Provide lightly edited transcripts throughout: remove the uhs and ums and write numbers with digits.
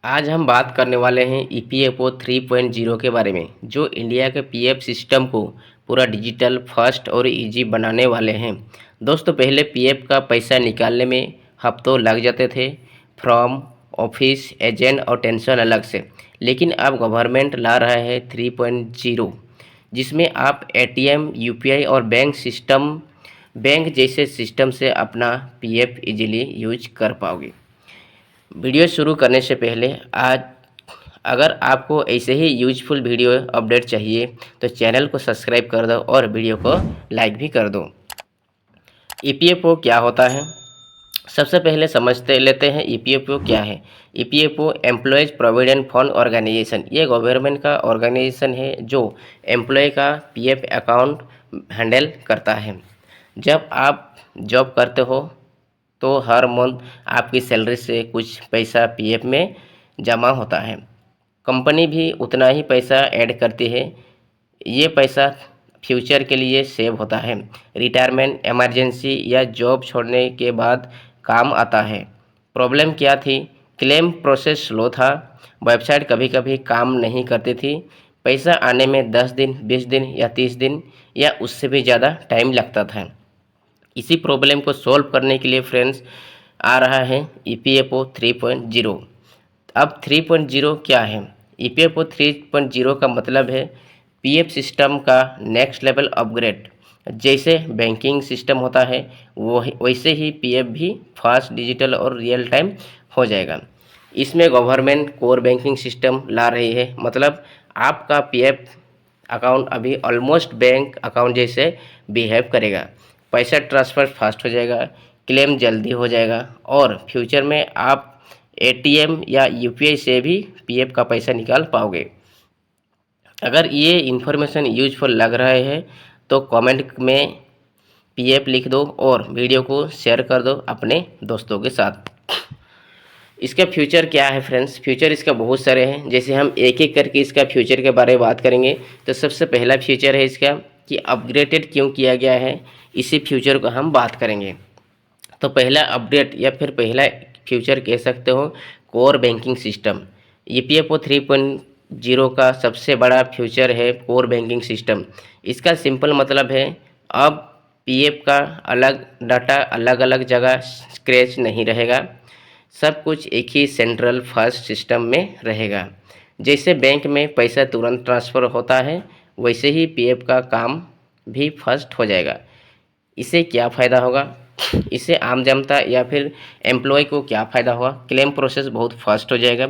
आज हम बात करने वाले हैं ईपीएफओ 3.0 के बारे में, जो इंडिया के पीएफ सिस्टम को पूरा डिजिटल, फास्ट और इजी बनाने वाले हैं। दोस्तों, पहले पीएफ का पैसा निकालने में हफ्तों लग जाते थे, फॉर्म, ऑफिस, एजेंट और टेंशन अलग से। लेकिन अब गवर्नमेंट ला रहा है 3.0, जिसमें आप एटीएम, यूपीआई और बैंक जैसे सिस्टम से अपना पीएफ इजीली यूज कर पाओगे। वीडियो शुरू करने से पहले आज अगर आपको ऐसे ही यूजफुल वीडियो अपडेट चाहिए तो चैनल को सब्सक्राइब कर दो और वीडियो को लाइक भी कर दो। ईपीएफओ क्या होता है? सबसे पहले समझते लेते हैं ईपीएफओ क्या है। EPFO employees provident fund organisation, ये गवर्नमेंट का ऑर्गेनाइजेशन है जो एम्प्लॉय का पीएफ अकाउंट हैंडल करता है। जब आप जॉब करते हो तो हर मंथ आपकी सैलरी से कुछ पैसा पीएफ में जमा होता है। कंपनी भी उतना ही पैसा ऐड करती है। ये पैसा फ्यूचर के लिए सेव होता है, रिटायरमेंट, इमरजेंसी या जॉब छोड़ने के बाद काम आता है। प्रॉब्लम क्या थी? क्लेम प्रोसेस स्लो था, वेबसाइट कभी कभी काम नहीं करती थी, पैसा आने में 10 दिन, 20 दिन या 30 दिन या उससे भी ज़्यादा टाइम लगता था। इसी प्रॉब्लम को सॉल्व करने के लिए फ्रेंड्स आ रहा है ईपीएफओ 3.0। अब 3.0 क्या है? ईपीएफओ 3.0 का मतलब है पीएफ सिस्टम का नेक्स्ट लेवल अपग्रेड। जैसे बैंकिंग सिस्टम होता है वो वैसे ही पीएफ भी फास्ट, डिजिटल और रियल टाइम हो जाएगा। इसमें गवर्नमेंट कोर बैंकिंग सिस्टम ला रही है, मतलब आपका पीएफ अकाउंट अभी ऑलमोस्ट बैंक अकाउंट जैसे बिहेव करेगा। पैसा ट्रांसफ़र फास्ट हो जाएगा, क्लेम जल्दी हो जाएगा और फ्यूचर में आप एटीएम या यूपीआई से भी पीएफ का पैसा निकाल पाओगे। अगर ये इन्फॉर्मेशन यूजफुल लग रहा है तो कमेंट में पीएफ लिख दो और वीडियो को शेयर कर दो अपने दोस्तों के साथ। इसका फ्यूचर क्या है फ्रेंड्स? फ्यूचर इसका बहुत सारे हैं, जैसे हम एक एक करके इसका फ्यूचर के बारे में बात करेंगे। तो सबसे पहला फ्यूचर है इसका कि अपग्रेडेड क्यों किया गया है, इसी फ्यूचर को हम बात करेंगे। तो पहला अपडेट या फिर पहला फ्यूचर कह सकते हो कोर बैंकिंग सिस्टम। ईपीएफओ 3.0 का सबसे बड़ा फ्यूचर है कोर बैंकिंग सिस्टम। इसका सिंपल मतलब है अब पीएफ का अलग डाटा अलग अलग जगह स्क्रैच नहीं रहेगा, सब कुछ एक ही सेंट्रल फास्ट सिस्टम में रहेगा। जैसे बैंक में पैसा तुरंत ट्रांसफ़र होता है वैसे ही पीएफ का काम भी फास्ट हो जाएगा। इससे क्या फ़ायदा होगा? इससे आम जनता या फिर एम्प्लॉय को क्या फ़ायदा होगा? क्लेम प्रोसेस बहुत फास्ट हो जाएगा,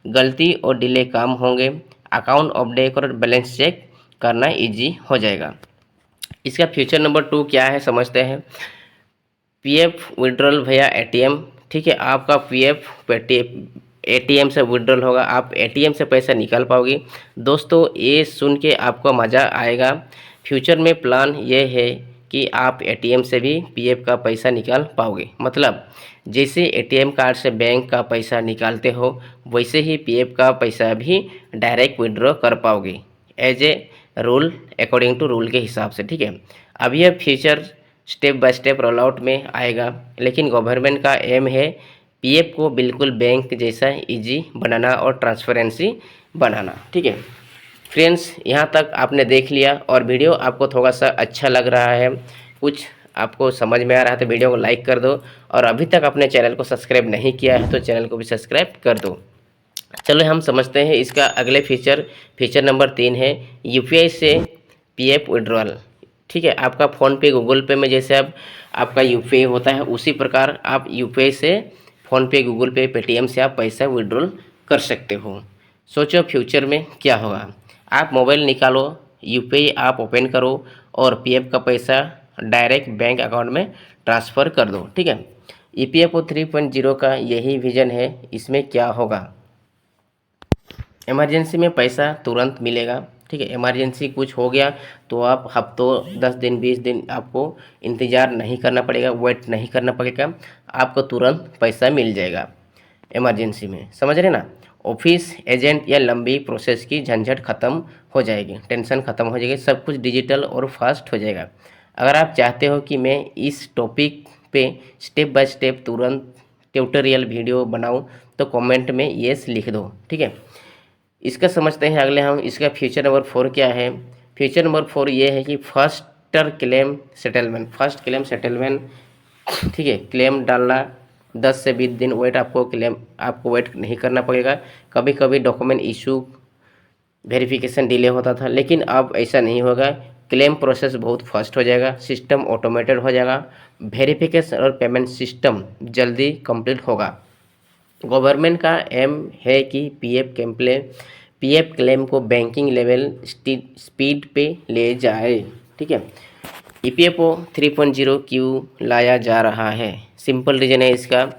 गलती और डिले कम होंगे, अकाउंट अपडेट और बैलेंस चेक करना इजी हो जाएगा। इसका फ्यूचर नंबर 2 क्या है समझते हैं। पीएफ विड्रॉल भैया एटीएम। ठीक है, आपका पीएफ एटीएम से विड्रॉल होगा, आप एटीएम से पैसा निकाल पाओगे। दोस्तों, ये सुन के आपको मज़ा आएगा। फ्यूचर में प्लान ये है कि आप एटीएम से भी पीएफ का पैसा निकाल पाओगे। मतलब जैसे एटीएम कार्ड से बैंक का पैसा निकालते हो वैसे ही पीएफ का पैसा भी डायरेक्ट विड्रॉ कर पाओगे, as a rule, according to rule के हिसाब से। ठीक है, अब यह feature step by step roll out में आएगा, लेकिन गवर्नमेंट का एम है पीएफ को बिल्कुल बैंक जैसा इजी बनाना और ट्रांसपेरेंसी बनाना। ठीक है फ्रेंड्स, यहाँ तक आपने देख लिया और वीडियो आपको थोड़ा सा अच्छा लग रहा है, कुछ आपको समझ में आ रहा है तो वीडियो को लाइक कर दो और अभी तक अपने चैनल को सब्सक्राइब नहीं किया है तो चैनल को भी सब्सक्राइब कर दो। चलो हम समझते हैं इसका अगले फीचर नंबर 3 है यूपीआई से पीएफ विड्रॉल। ठीक है, आपका फ़ोनपे, गूगल पे में जैसे अब आपका यूपीआई होता है उसी प्रकार आप यूपीआई से फ़ोनपे, गूगल पे, पेटीएम से आप पैसा विड्रॉल कर सकते हो। सोचो फ्यूचर में क्या होगा। आप मोबाइल निकालो, यूपीआई आप ओपन करो और पीएफ का पैसा डायरेक्ट बैंक अकाउंट में ट्रांसफ़र कर दो। ठीक है, ईपीएफओ 3.0 का यही विज़न है। इसमें क्या होगा, इमरजेंसी में पैसा तुरंत मिलेगा। ठीक है, इमरजेंसी कुछ हो गया तो आप हफ्तों, 10 दिन, 20 दिन आपको इंतज़ार नहीं करना पड़ेगा, वेट नहीं करना पड़ेगा, आपको तुरंत पैसा मिल जाएगा इमरजेंसी में। समझ रहे ना? ऑफिस, एजेंट या लंबी प्रोसेस की झंझट ख़त्म हो जाएगी, टेंशन ख़त्म हो जाएगी, सब कुछ डिजिटल और फास्ट हो जाएगा। अगर आप चाहते हो कि मैं इस टॉपिक पे स्टेप बाय स्टेप तुरंत ट्यूटोरियल वीडियो बनाऊं तो कमेंट में येस लिख दो, ठीक है। इसका समझते हैं अगले हम। इसका फीचर नंबर 4 क्या है। फीचर नंबर 4 ये है कि faster claim settlement. Fast claim settlement, ठीक है। क्लेम डालना 10 से 20 दिन आपको वेट नहीं करना पड़ेगा। कभी कभी डॉक्यूमेंट इशू वेरिफिकेशन डिले होता था, लेकिन अब ऐसा नहीं होगा। क्लेम प्रोसेस बहुत फास्ट हो जाएगा, सिस्टम ऑटोमेटेड हो जाएगा, वेरिफिकेशन और पेमेंट सिस्टम जल्दी कंप्लीट होगा। गवर्नमेंट का एम है कि पीएफ क्लेम को बैंकिंग लेवल स्पीड पे ले जाए, ठीक है। ईपीएफओ 3.0 क्यों लाया जा रहा है। सिंपल रीजन है इसका।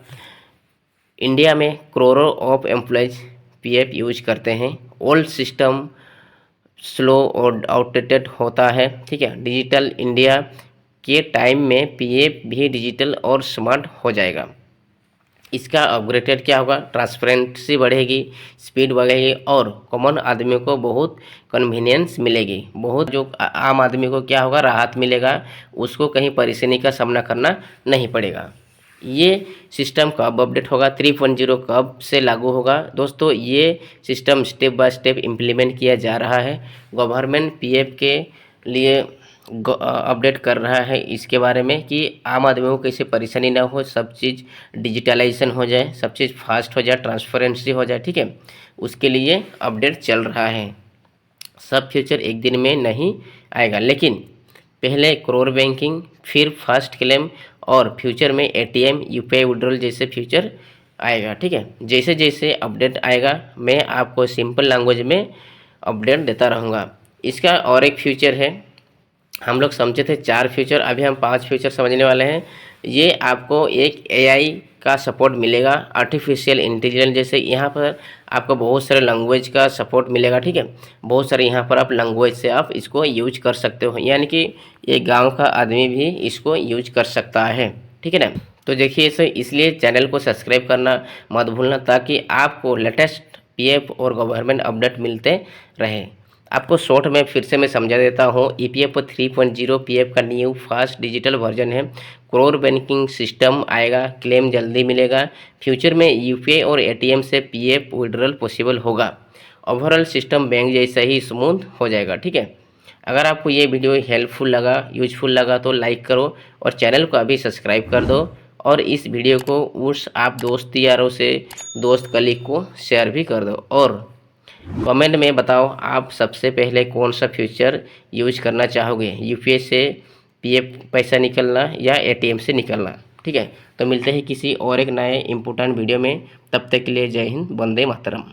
इंडिया में करोड़ों ऑफ एम्प्लॉयज पीएफ यूज करते हैं। ओल्ड सिस्टम स्लो और आउटडेटेड होता है, ठीक है। डिजिटल इंडिया के टाइम में पीएफ भी डिजिटल और स्मार्ट हो जाएगा। इसका अपग्रेडेड क्या होगा, ट्रांसपेरेंसी बढ़ेगी, स्पीड बढ़ेगी और कॉमन आदमी को बहुत कन्वीनियंस मिलेगी। बहुत जो आम आदमी को क्या होगा, राहत मिलेगा, उसको कहीं परेशानी का सामना करना नहीं पड़ेगा। ये सिस्टम कब अपडेट होगा, 3.0 कब से लागू होगा। दोस्तों ये system step by step implement किया जा रहा है। गवर्नमेंट पीएफ के लिए अपडेट कर रहा है इसके बारे में कि आम आदमियों को कैसे परेशानी ना हो, सब चीज़ डिजिटलाइजेशन हो जाए, सब चीज़ फास्ट हो जाए, ट्रांसपेरेंसी हो जाए, ठीक है। उसके लिए अपडेट चल रहा है। सब फ्यूचर एक दिन में नहीं आएगा, लेकिन पहले कोर बैंकिंग, फिर फास्ट क्लेम और फ्यूचर में एटीएम, यूपीआई विड्रॉल जैसे फ्यूचर आएगा, ठीक है। जैसे जैसे अपडेट आएगा मैं आपको सिंपल लैंग्वेज में अपडेट देता रहूँगा। इसका और एक फ्यूचर है, हम लोग समझे थे 4 फ्यूचर, अभी हम 5 फ्यूचर समझने वाले हैं। ये आपको एक एआई का सपोर्ट मिलेगा, आर्टिफिशियल इंटेलिजेंस जैसे। यहाँ पर आपको बहुत सारे लैंग्वेज का सपोर्ट मिलेगा, ठीक है। बहुत सारे यहाँ पर आप लैंग्वेज से आप इसको यूज कर सकते हो, यानी कि ये गांव का आदमी भी इसको यूज कर सकता है, ठीक है ना। तो देखिए इसलिए चैनल को सब्सक्राइब करना मत भूलना, ताकि आपको लेटेस्ट पीएफ और गवर्नमेंट अपडेट मिलते रहे। आपको शॉर्ट में फिर से मैं समझा देता हूँ। ईपीएफओ 3.0 पीएफ का न्यू फास्ट डिजिटल वर्जन है। कोर बैंकिंग सिस्टम आएगा, क्लेम जल्दी मिलेगा, फ्यूचर में यूपीआई और एटीएम से पीएफ विड्रॉल पॉसिबल होगा। ओवरऑल सिस्टम बैंक जैसा ही स्मूथ हो जाएगा, ठीक है। अगर आपको ये वीडियो हेल्पफुल लगा, यूजफुल लगा तो लाइक करो और चैनल को अभी सब्सक्राइब कर दो। और इस वीडियो को उस आप दोस्त यारों से, दोस्त कलीग को शेयर भी कर दो। और कमेंट में बताओ आप सबसे पहले कौन सा फ्यूचर यूज करना चाहोगे, यूपीआई से पीएफ पैसा निकलना या एटीएम से निकलना, ठीक है। तो मिलते हैं किसी और एक नए इम्पोर्टेंट वीडियो में। तब तक के लिए जय हिंद, वंदे मातरम।